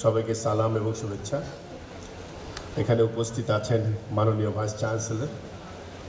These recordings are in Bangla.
সবাইকে সালাম এবং শুভেচ্ছা। এখানে উপস্থিত আছেন মাননীয় ভাইস চ্যান্সেলর,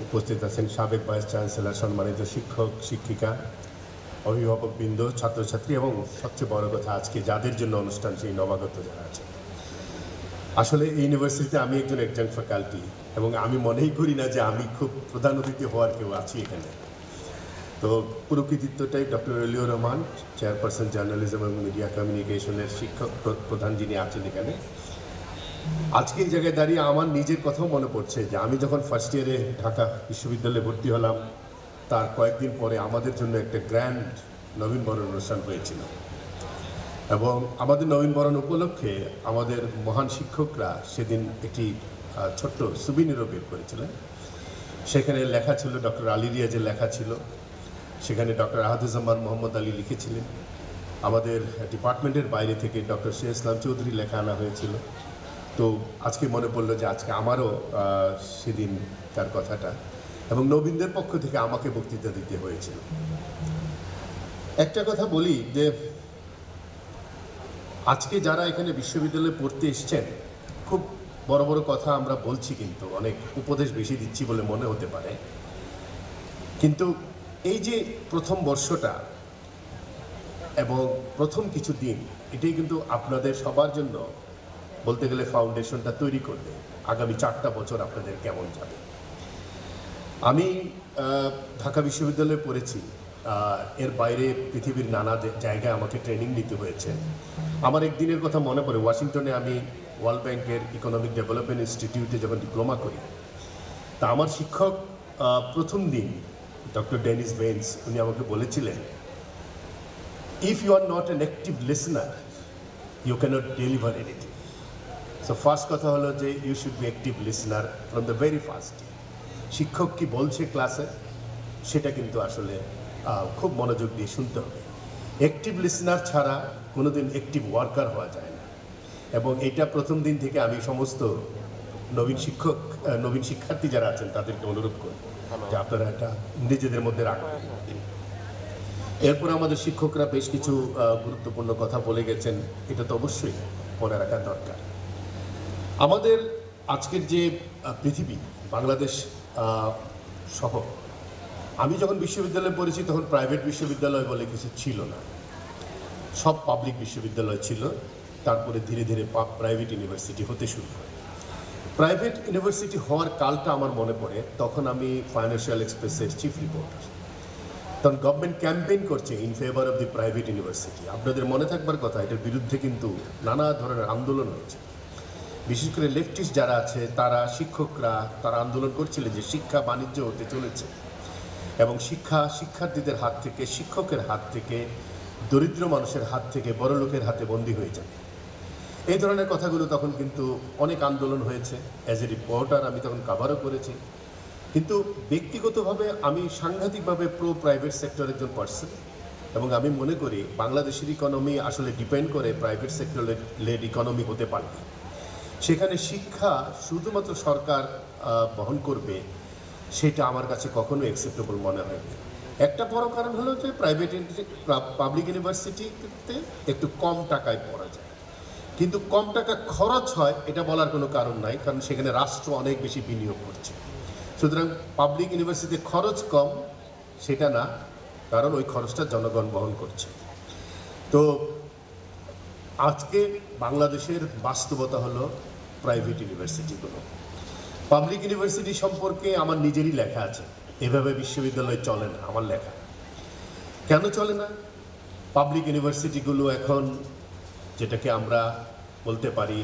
উপস্থিত আছেন সাবেক ভাইস চ্যান্সেলর, সম্মানিত শিক্ষক শিক্ষিকা, অভিভাবকবৃন্দ, ছাত্রছাত্রী এবং সবচেয়ে বড় কথা আজকে যাদের জন্য অনুষ্ঠান সেই নবাগত যারা আছে। আসলে এই ইউনিভার্সিটিতে আমি একজন ফ্যাকাল্টি এবং আমি মনেই করি না যে আমি খুব প্রধান অতিথি হওয়ার কেউ আছি এখানে। তো পুরো কৃতিত্বটাই doctor Oliur Rahman, chairperson journalism এবং মিডিয়া কমিউনিকেশনের শিক্ষক প্রধান যিনি আছেন এখানে। আজকে এই জায়গায় দাঁড়িয়ে আমার নিজের কথাও মনে পড়ছে যে আমি যখন ফার্স্ট ইয়ারে ঢাকা বিশ্ববিদ্যালয়ে ভর্তি হলাম তার কয়েকদিন পরে আমাদের জন্য একটা গ্র্যান্ড নবীনবরণ অনুষ্ঠান হয়েছিল এবং আমাদের নবীনবরণ উপলক্ষে আমাদের মহান শিক্ষকরা সেদিন একটি ছোট্ট সুবিনিরও বের করেছিলেন। সেখানে লেখা ছিল ডক্টর আলী রিয়াজের লেখা ছিল, সেখানে ডক্টর আহাদুজ্জামান মোহাম্মদ আলী লিখেছিলেন, আমাদের ডিপার্টমেন্টের বাইরে থেকে ডক্টর শেখ ইসলাম চৌধুরী লেখা আনা হয়েছিল। তো আজকে মনে পড়লো যে আজকে আমারও সেদিন তার কথাটা, এবং নবীনদের পক্ষ থেকে আমাকে বক্তৃতা দিতে হয়েছিল। একটা কথা বলি যে আজকে যারা এখানে বিশ্ববিদ্যালয়ে পড়তে এসছেন, খুব বড় বড় কথা আমরা বলছি, কিন্তু অনেক উপদেশ বেশি দিচ্ছি বলে মনে হতে পারে, কিন্তু এই যে প্রথম বর্ষটা এবং প্রথম কিছু দিন, এটাই কিন্তু আপনাদের সবার জন্য বলতে গেলে ফাউন্ডেশনটা তৈরি করবে আগামী 4টা বছর আপনাদের কেমন যাবে। আমি ঢাকা বিশ্ববিদ্যালয়ে পড়েছি, এর বাইরে পৃথিবীর নানা জায়গায় আমাকে ট্রেনিং নিতে হয়েছে। আমার একদিনের কথা মনে পড়ে, ওয়াশিংটনে আমি ওয়ার্ল্ড ব্যাংকের ইকোনমিক ডেভেলপমেন্ট ইনস্টিটিউটে যখন ডিপ্লোমা করি, তা আমার শিক্ষক প্রথম দিন ডক্টর ডেনিস ভেন্স উনি আমাকে বলেছিলেন, if you are not an active listener you cannot deliver anything. So first কথা হলো যে you should be active listener from the very first. শিক্ষক কি বলছে ক্লাসে সেটা কিন্তু আসলে খুব মনোযোগ দিয়ে শুনতে হবে। অ্যাক্টিভ লিসনার ছাড়া কোনোদিন অ্যাক্টিভ ওয়ার্কার হওয়া যায় না, এবং এটা প্রথম দিন থেকে আমি সমস্ত নবীন শিক্ষার্থী যারা আছেন তাদেরকে অনুরোধ করব যে আপনারা এটা নিজেদের মধ্যে রাখবেন। এরপর আমাদের শিক্ষকরা বেশ কিছু গুরুত্বপূর্ণ কথা বলে গেছেন, এটা তো অবশ্যই মনে রাখা দরকার। আমাদের আজকের যে পৃথিবী, বাংলাদেশ সহ, আমি যখন বিশ্ববিদ্যালয়ে পড়েছি তখন প্রাইভেট বিশ্ববিদ্যালয় বলে কিছু ছিল না, সব পাবলিক বিশ্ববিদ্যালয় ছিল। তারপরে ধীরে ধীরে প্রাইভেট ইউনিভার্সিটি হতে শুরু করে। প্রাইভেট ইউনিভার্সিটি হওয়ার কালটা আমার মনে পড়ে, তখন আমি ফাইন্যান্সিয়াল এক্সপ্রেসের চিফ রিপোর্টার। তখন গভর্নমেন্ট ক্যাম্পেইন করছে in favour of the private university. আপনাদের মনে থাকবার কথা, এটার বিরুদ্ধে কিন্তু নানা ধরনের আন্দোলন হয়েছে। বিশেষ করে লেফটিস্ট যারা আছে তারা, শিক্ষকরা, তারা আন্দোলন করছিলেন যে শিক্ষা বাণিজ্য হতে চলেছে এবং শিক্ষার্থীদের হাত থেকে, শিক্ষকের হাত থেকে, দরিদ্র মানুষের হাত থেকে বড় লোকের হাতে বন্দী হয়ে যাবে। এই ধরনের কথাগুলো তখন কিন্তু অনেক আন্দোলন হয়েছে। অ্যাজ এ রিপোর্টার আমি তখন কাভারও করেছি, কিন্তু ব্যক্তিগতভাবে আমি সাংঘাতিকভাবে প্রো প্রাইভেট সেক্টর একজন পার্সন, এবং আমি মনে করি বাংলাদেশের ইকোনমি আসলে ডিপেন্ড করে প্রাইভেট সেক্টর লেড ইকোনমি হতে পারবে। সেখানে শিক্ষা শুধুমাত্র সরকার বহন করবে সেটা আমার কাছে কখনো অ্যাকসেপ্টেবল মনে হয়নি। একটা বড় কারণ হলো যে পাবলিক ইউনিভার্সিটিতে একটু কম টাকায় পড়া যায়, কিন্তু কম টাকা খরচ হয় এটা বলার কোনো কারণ নাই, কারণ সেখানে রাষ্ট্র অনেক বেশি বিনিয়োগ করছে। সুতরাং পাবলিক ইউনিভার্সিটিতে খরচ কম সেটা না, কারণ ওই খরচটা জনগণ বহন করছে। তো আজকে বাংলাদেশের বাস্তবতা হলো প্রাইভেট ইউনিভার্সিটিগুলো। পাবলিক ইউনিভার্সিটি সম্পর্কে আমার নিজেরই লেখা আছে, এভাবে বিশ্ববিদ্যালয় চলে না আমার লেখা। কেন চলে না? পাবলিক ইউনিভার্সিটিগুলো এখন, যেটাকে আমরা বলতে পারি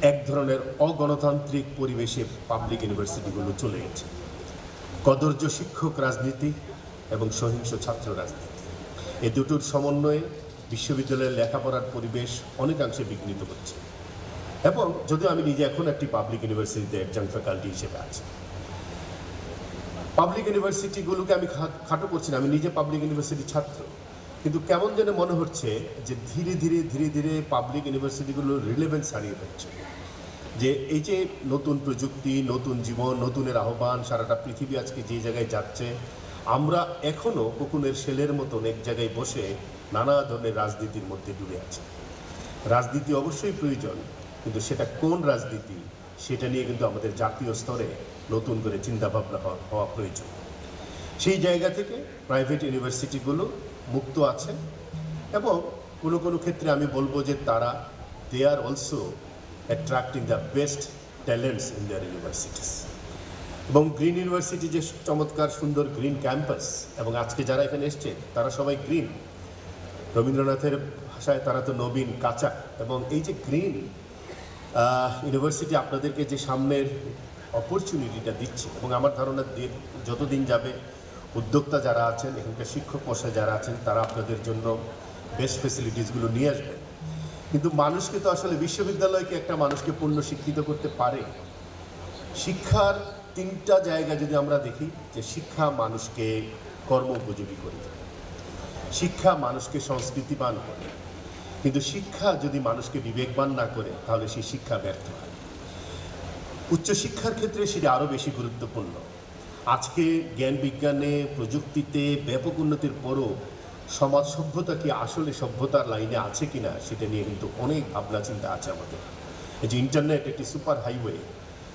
এক ধরনের অগণতান্ত্রিক পরিবেশে পাবলিক ইউনিভার্সিটিগুলো চলে গেছে। কদর্য শিক্ষক রাজনীতি এবং সহিংস ছাত্র রাজনীতি, এই দুটোর সমন্বয়ে বিশ্ববিদ্যালয়ের লেখাপড়ার পরিবেশ অনেকাংশে বিঘ্নিত হচ্ছে। এবং যদিও আমি নিজে এখন একটি পাবলিক ইউনিভার্সিটিতে একজন ফ্যাকাল্টি হিসেবে আছি, পাবলিক ইউনিভার্সিটিগুলোকে আমি খাটো করছি না, আমি নিজে পাবলিক ইউনিভার্সিটির ছাত্র, কিন্তু কেমন যেন মনে হচ্ছে যে ধীরে ধীরে পাবলিক ইউনিভার্সিটিগুলোর রিলেভেন্স হারিয়ে যাচ্ছে। যে এই যে নতুন প্রযুক্তি, নতুন জীবন, নতুনের আহ্বান, সারাটা পৃথিবী আজকে যে জায়গায় যাচ্ছে, আমরা এখনও কোকুনের শেলের মতন এক জায়গায় বসে নানা ধরনের রাজনীতির মধ্যে ডুবে আছি। রাজনীতি অবশ্যই প্রয়োজন, কিন্তু সেটা কোন রাজনীতি সেটা নিয়ে কিন্তু আমাদের জাতীয় স্তরে নতুন করে চিন্তাভাবনা হওয়া প্রয়োজন। সেই জায়গা থেকে প্রাইভেট ইউনিভার্সিটিগুলো মুক্ত আছে এবং কোনো কোনো ক্ষেত্রে আমি বলবো যে তারা they are also attracting the best talents in their universities. এবং গ্রিন ইউনিভার্সিটি যে চমৎকার সুন্দর গ্রিন ক্যাম্পাস, এবং আজকে যারা এখানে এসছে তারা সবাই গ্রিন, রবীন্দ্রনাথের ভাষায় তারা তো নবীন কাঁচা। এবং এই যে গ্রিন ইউনিভার্সিটি আপনাদেরকে যে সামনের অপরচুনিটিটা দিচ্ছে, এবং আমার ধারণা যতদিন যাবে উদ্যোক্তা যারা আছেন, এখানকার শিক্ষক মশাই যারা আছেন, তারা আপনাদের জন্য বেস্ট ফেসিলিটিসগুলো নিয়ে আসবেন। কিন্তু মানুষকে তো আসলে বিশ্ববিদ্যালয়কে একটা মানুষকে পূর্ণ শিক্ষিত করতে পারে। শিক্ষার তিনটা জায়গা যদি আমরা দেখি, যে শিক্ষা মানুষকে কর্ম উপযোগী করে, শিক্ষা মানুষকে সংস্কৃতিবান করে, কিন্তু শিক্ষা যদি মানুষকে বিবেকবান না করে তাহলে সেই শিক্ষা ব্যর্থ হয়। উচ্চশিক্ষার ক্ষেত্রে সেটা আরও বেশি গুরুত্বপূর্ণ। আজকে জ্ঞান বিজ্ঞানে প্রযুক্তিতে ব্যাপক উন্নতির পরও সমাজ সভ্যতা কি আসলে সভ্যতার লাইনে আছে কিনা সেটা নিয়ে কিন্তু অনেক ভাবনা চিন্তা আছে আমাদের। এই যে ইন্টারনেট একটি সুপার হাইওয়ে,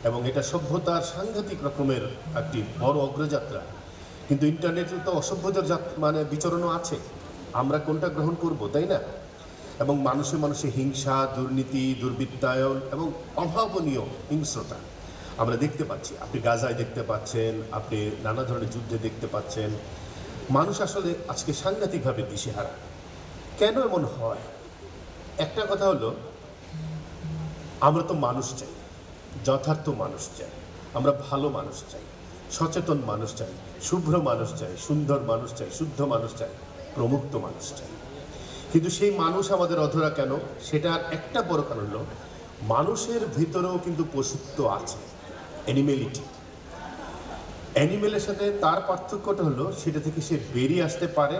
এবং এটা সভ্যতার সাংঘাতিক রকমের একটি বড় অগ্রযাত্রা, কিন্তু ইন্টারনেটে তো অসভ্যতার মানে বিচরণও আছে। আমরা কোনটা গ্রহণ করব, তাই না? এবং মানুষে মানুষে হিংসা, দুর্নীতি, দুর্বৃত্তায়ন এবং অভাবনীয় হিংস্রতা আমরা দেখতে পাচ্ছি। আপনি গাজায় দেখতে পাচ্ছেন, আপনি নানা ধরনের যুদ্ধে দেখতে পাচ্ছেন। মানুষ আসলে আজকে সাংঘাতিকভাবে দিশেহারা। কেন এমন হয়? একটা কথা হলো, আমরা তো মানুষ চাই, যথার্থ মানুষ চাই, আমরা ভালো মানুষ চাই, সচেতন মানুষ চাই, শুভ্র মানুষ চাই, সুন্দর মানুষ চাই, শুদ্ধ মানুষ চাই, প্রমুক্ত মানুষ চাই। কিন্তু সেই মানুষ আমাদের অধরা কেন? সেটার একটা বড় কারণ হলো মানুষের ভিতরেও কিন্তু পশুত্ব আছে, অ্যানিমেলিটি। অ্যানিমেলের সাথে তার পার্থক্যটা হলো সেটা থেকে সে বেরিয়ে আসতে পারে,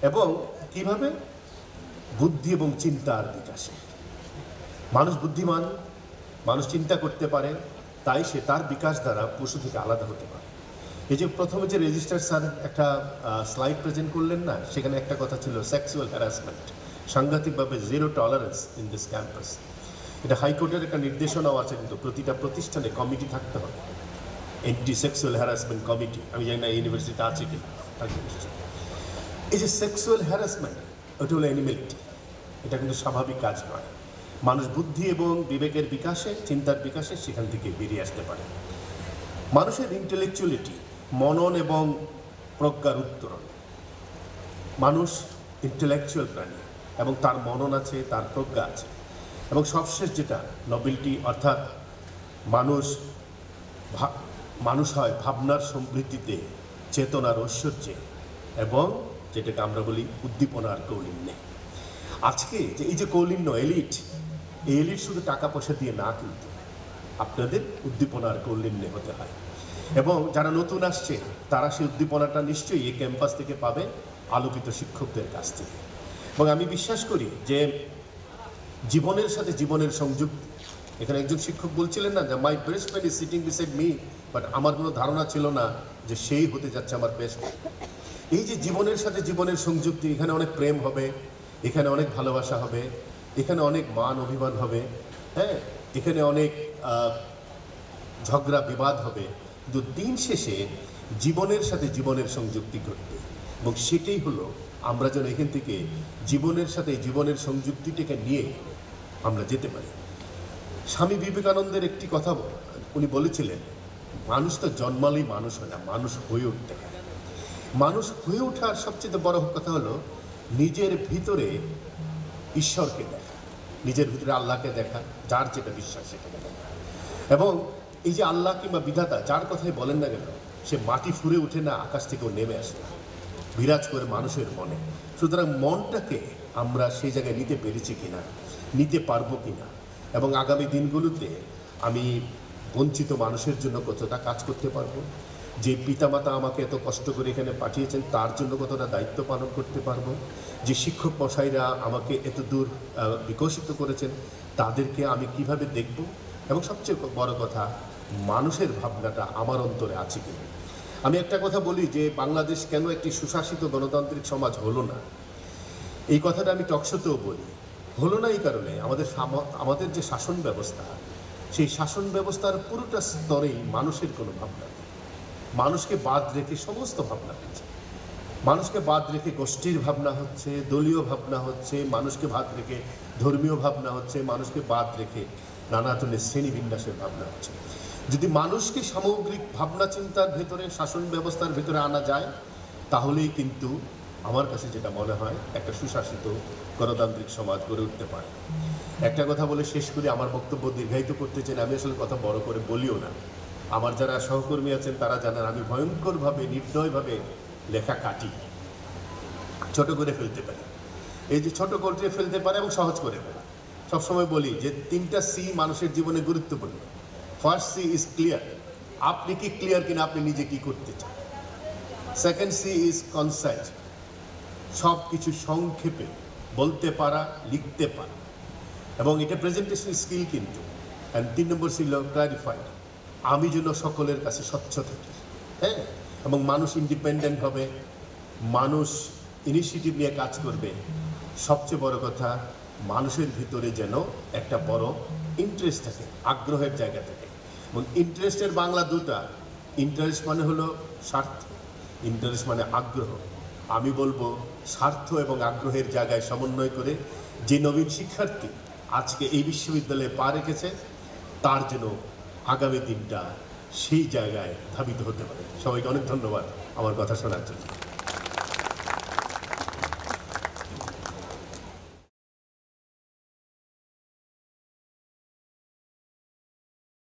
এবং কিভাবে? বুদ্ধি এবং চিন্তার বিকাশে। মানুষ বুদ্ধিমান, মানুষ চিন্তা করতে পারে, তাই সে তার বিকাশ দ্বারা পশু থেকে আলাদা হতে পারে। এই যে প্রথমে যে রেজিস্ট্রার স্যার একটা স্লাইড প্রেজেন্ট করলেন না, সেখানে একটা কথা ছিল সেক্সুয়াল হ্যারাসমেন্ট, সাংঘাতিকভাবে zero tolerance in this campus. এটা হাইকোর্টের একটা নির্দেশনাও আছে, কিন্তু প্রতিটা প্রতিষ্ঠানে কমিটি থাকতে হবে, অ্যান্টি সেক্সুয়াল হ্যারাসমেন্ট কমিটি। আমি জানি না ইউনিভার্সিটিতে আছে কিনা। এই যে সেক্সুয়াল হ্যারাসমেন্ট, ওটা হলো অ্যানিমেলিটি, এটা কিন্তু স্বাভাবিক কাজ নয়। মানুষ বুদ্ধি এবং বিবেকের বিকাশে, চিন্তার বিকাশে সেখান থেকে বেরিয়ে আসতে পারে। মানুষের ইন্টেলেকচুয়ালিটি, মনন এবং প্রজ্ঞার উত্তরণ। মানুষ ইন্টেলেকচুয়াল প্রাণী, এবং তার মনন আছে, তার প্রজ্ঞা আছে, এবং সবশেষ যেটা নবেলিটি, অর্থাৎ মানুষ হয় ভাবনার সমৃদ্ধিতে, চেতনার ঐশ্বর্যে, এবং যেটাকে আমরা বলি উদ্দীপনার কৌলিন্যে। আজকে যে এই যে কৌলিন্য, এলিট, এই এলিট শুধু টাকা পয়সা দিয়ে না, কিন্তু আপনাদের উদ্দীপনার কৌলিন্যে হতে হয়। এবং যারা নতুন আসছে তারা সেই উদ্দীপনাটা নিশ্চয়ই এই ক্যাম্পাস থেকে পাবে, আলোকিত শিক্ষকদের কাছ থেকে। এবং আমি বিশ্বাস করি যে জীবনের সাথে জীবনের সংযোগ, এখানে একজন শিক্ষক বলছিলেন না যে my best friend is sitting beside me, but আমার কোনো ধারণা ছিল না যে সেই হতে যাচ্ছে আমার বেস্ট ফ্রেন্ড। এই যে জীবনের সাথে জীবনের সংযুক্তি, এখানে অনেক প্রেম হবে, এখানে অনেক ভালোবাসা হবে, এখানে অনেক মান অভিমান হবে, হ্যাঁ, এখানে অনেক ঝগড়া বিবাদ হবে, কিন্তু দিন শেষে জীবনের সাথে জীবনের সংযুক্তি ঘটবে। এবং সেটাই হলো আমরা যেন এখান থেকে জীবনের সাথে জীবনের সংযুক্তিটাকে নিয়ে আমরা যেতে পারি। স্বামী বিবেকানন্দের একটি কথা উনি বলেছিলেন, মানুষ তো জন্মালেই মানুষ হয় না, মানুষ হয়ে উঠতে হয়। মানুষ হয়ে ওঠার সবচেয়ে বড় কথা হলো নিজের ভিতরে ঈশ্বরকে দেখা, নিজের ভিতরে আল্লাহকে দেখা, যার যেটা বিশ্বাস সেটাকে দেখা। এবং এই যে আল্লাহ কিংবা বিধাতা যার কথাই বলেন না কেন, সে মাটি ফুঁড়ে ওঠে না, আকাশ থেকেও নেমে আসে না, বিরাজ করে মানুষের মনে। সুতরাং মনটাকে আমরা সেই জায়গায় নিতে পেরেছি কিনা, নিতে পারবো কিনা, এবং আগামী দিনগুলোতে আমি বঞ্চিত মানুষের জন্য কতটা কাজ করতে পারবো, যে পিতামাতা আমাকে এত কষ্ট করে এখানে পাঠিয়েছেন তার জন্য কতটা দায়িত্ব পালন করতে পারবো, যে শিক্ষক মশাইরা আমাকে এত দূর বিকশিত করেছেন তাদেরকে আমি কিভাবে দেখব, এবং সবচেয়ে বড় কথা মানুষের ভাবনাটা আমার অন্তরে আছে কিনা। আমি একটা কথা বলি যে বাংলাদেশ কেন একটি সুশাসিত গণতান্ত্রিক সমাজ হলো না, এই কথাটা আমি টকশোতেও বলি। হলো না এই কারণে আমাদের যে শাসন ব্যবস্থা, সেই শাসন ব্যবস্থার পুরোটা স্তরেই মানুষের কোনো ভাবনা নেই। মানুষকে বাদ রেখে সমস্ত ভাবনা হচ্ছে, মানুষকে বাদ রেখে গোষ্ঠীর ভাবনা হচ্ছে, দলীয় ভাবনা হচ্ছে, মানুষকে বাদ রেখে ধর্মীয় ভাবনা হচ্ছে, মানুষকে বাদ রেখে নানা ধরনের শ্রেণীবিন্যাসের ভাবনা হচ্ছে। যদি মানুষকে সামগ্রিক ভাবনা চিন্তার ভেতরে, শাসন ব্যবস্থার ভেতরে আনা যায়, তাহলেই কিন্তু আমার কাছে যেটা মনে হয় একটা সুশাসিত গণতান্ত্রিক সমাজ গড়ে উঠতে পারে। একটা কথা বলে শেষ করে আমার বক্তব্য দীর্ঘায়িত করতে চাই না, আমি আসলে কথা বড় করে বলিও না। আমার যারা সহকর্মী আছেন তারা জানেন আমি ভয়ঙ্করভাবে, নির্দয়ভাবে লেখা কাটি, ছোট করে ফেলতে পারি। এই যে ছোট করে ফেলতে পারে এবং সহজ করে ফেলা, সবসময় বলি যে 3টা সি মানুষের জীবনে গুরুত্বপূর্ণ। ফার্স্ট সি ইজ ক্লিয়ার, আপনি কি ক্লিয়ার কিনা, আপনি নিজে কি করতে চান। সেকেন্ড সি ইজ কনসাইজ, সব কিছু সংক্ষেপে বলতে পারা, লিখতে পারা, এবং এটা প্রেজেন্টেশন স্কিল কিন্তু। অ্যান্ড 3 নম্বর ছিল ক্লারিফাইড, আমি যেন সকলের কাছে স্বচ্ছ থাকি, হ্যাঁ, এবং মানুষ ইন্ডিপেন্ডেন্ট হবে, মানুষ ইনিশিয়েটিভ নিয়ে কাজ করবে। সবচেয়ে বড় কথা, মানুষের ভিতরে যেন একটা বড় ইন্টারেস্ট থাকে, আগ্রহের জায়গা থাকে। এবং ইন্টারেস্টের বাংলা দুটা, ইন্টারেস্ট মানে হলো স্বার্থ, ইন্টারেস্ট মানে আগ্রহ। আমি বলবো স্বার্থ এবং আগ্রহের জায়গায় সমন্বয় করে যে নবীন শিক্ষার্থী আজকে এই বিশ্ববিদ্যালয়ে পা রেখেছে, তার যেন আগামী দিনটা সেই জায়গায় ধাবিত হতে পারে। সবাইকে অনেক ধন্যবাদ আমার কথা শোনার জন্য।